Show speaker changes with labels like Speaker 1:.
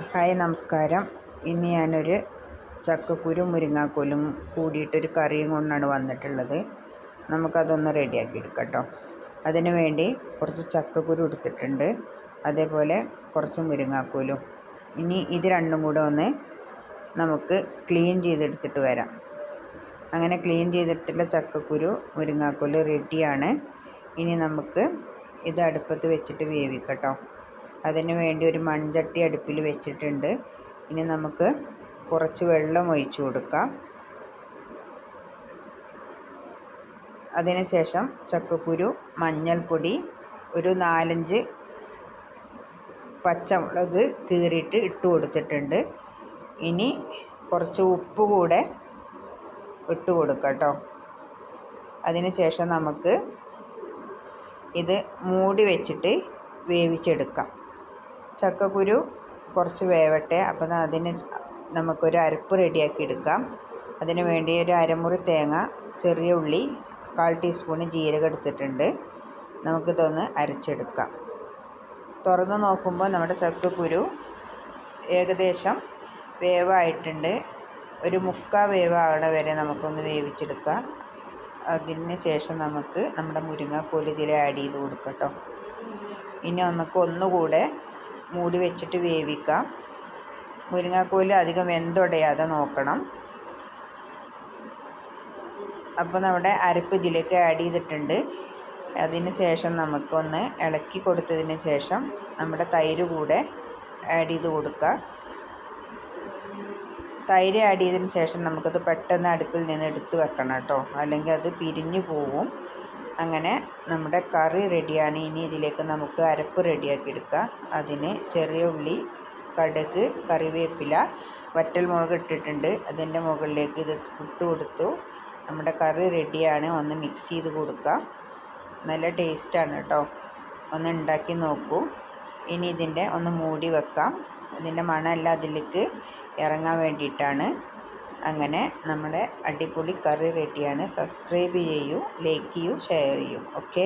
Speaker 1: Hi നമസ്കാരം. ഇന്ന് ഞാനൊരു ചക്കക്കുരു മുരിങ്ങാക്കോലും കൂടിയിട്ടൊരു കറിയും കൊണ്ടാണ് വന്നിട്ടുള്ളത്. നമുക്കതൊന്ന് റെഡിയാക്കി എടുക്കാം കേട്ടോ. അതിന് വേണ്ടി കുറച്ച് ചക്കക്കുരു എടുത്തിട്ടുണ്ട്, അതേപോലെ കുറച്ച് മുരിങ്ങാക്കോലും. ഇനി ഇത് രണ്ടും കൂടെ ഒന്ന് നമുക്ക് ക്ലീൻ ചെയ്തെടുത്തിട്ട് വരാം. അങ്ങനെ ക്ലീൻ ചെയ്തെടുത്തിട്ടുള്ള ചക്കക്കുരു മുരിങ്ങാക്കോല് റെഡിയാണ്. ഇനി നമുക്ക് ഇത് അടുപ്പത്ത് വെച്ചിട്ട് വേവിക്കാം കേട്ടോ. അതിന് വേണ്ടി ഒരു മൺചട്ടി അടുപ്പിൽ വെച്ചിട്ടുണ്ട്. ഇനി നമുക്ക് കുറച്ച് വെള്ളം ഒഴിച്ചു കൊടുക്കാം. അതിനുശേഷം ചക്കക്കുരു, മഞ്ഞൾപ്പൊടി, ഒരു 4-5 പച്ചമുളക് കീറിയിട്ട് ഇട്ട് കൊടുത്തിട്ടുണ്ട്. ഇനി കുറച്ച് ഉപ്പ് കൂടെ ഇട്ട് കൊടുക്കാം കേട്ടോ. അതിനുശേഷം നമുക്ക് ഇത് മൂടി വെച്ചിട്ട് വേവിച്ചെടുക്കാം. ചക്കക്കുരു കുറച്ച് വേവട്ടെ. അപ്പം അതിന് നമുക്കൊരു അരപ്പ് റെഡിയാക്കി എടുക്കാം. അതിന് വേണ്ടി ഒരു അരമുറി തേങ്ങ, ചെറിയ ഉള്ളി, 1/4 ടീസ്പൂൺ ജീരകം എടുത്തിട്ടുണ്ട്. നമുക്കിതൊന്ന് അരച്ചെടുക്കാം. തുറന്ന് നോക്കുമ്പോൾ നമ്മുടെ ചക്കക്കുരു ഏകദേശം വേവായിട്ടുണ്ട്. ഒരു 1/4 വേവാവണ വരെ നമുക്കൊന്ന് വേവിച്ചെടുക്കാം. അതിന് ശേഷം നമുക്ക് നമ്മുടെ മുരിങ്ങാക്കോല് ഇതിൽ ആഡ് ചെയ്ത് കൊടുക്കാം കേട്ടോ. ഇനി നമുക്ക് ഒന്നുകൂടെ മൂടി വെച്ചിട്ട് വേവിക്കാം. മുരിങ്ങാക്കോല് അധികം വെന്തുടയാതെ നോക്കണം. അപ്പോൾ നമ്മുടെ അരപ്പ് ഇതിലേക്ക് ആഡ് ചെയ്തിട്ടുണ്ട്. അതിന് ശേഷം നമുക്കൊന്ന് ഇളക്കി കൊടുത്തതിന് ശേഷം നമ്മുടെ തൈര് കൂടെ ആഡ് ചെയ്ത് കൊടുക്കുക. തൈര് ആഡ് ചെയ്തതിന് ശേഷം നമുക്കത് പെട്ടെന്ന് അടുപ്പിൽ നിന്ന് എടുത്ത് വെക്കണം കേട്ടോ, അല്ലെങ്കിൽ അത് പിരിഞ്ഞു പോവും. അങ്ങനെ നമ്മുടെ കറി റെഡിയാണ്. ഇനി ഇതിലേക്ക് നമുക്ക് അരപ്പ് റെഡിയാക്കി എടുക്കാം. അതിന് ചെറിയ ഉള്ളി, കടുക്, കറിവേപ്പില, വറ്റൽമുളക് ഇട്ടിട്ടുണ്ട്. അതിൻ്റെ മുകളിലേക്ക് ഇത് ഇട്ട് കൊടുത്തു. നമ്മുടെ കറി റെഡിയാണ്. ഒന്ന് മിക്സ് ചെയ്ത് കൊടുക്കാം. നല്ല ടേസ്റ്റാണ് കേട്ടോ. ഒന്ന് ഉണ്ടാക്കി നോക്കൂ. ഇനി ഇതിൻ്റെ ഒന്ന് മൂടി വെക്കാം. ഇതിൻ്റെ മണമെല്ലാം അതിലേക്ക് ഇറങ്ങാൻ വേണ്ടിയിട്ടാണ്. അങ്ങനെ നമ്മുടെ അടിപൊളി കറി റെഡിയാണ്. സബ്സ്ക്രൈബ് ചെയ്യൂ, ലൈക്ക് ചെയ്യൂ, ഷെയർ ചെയ്യൂ. ഓക്കെ.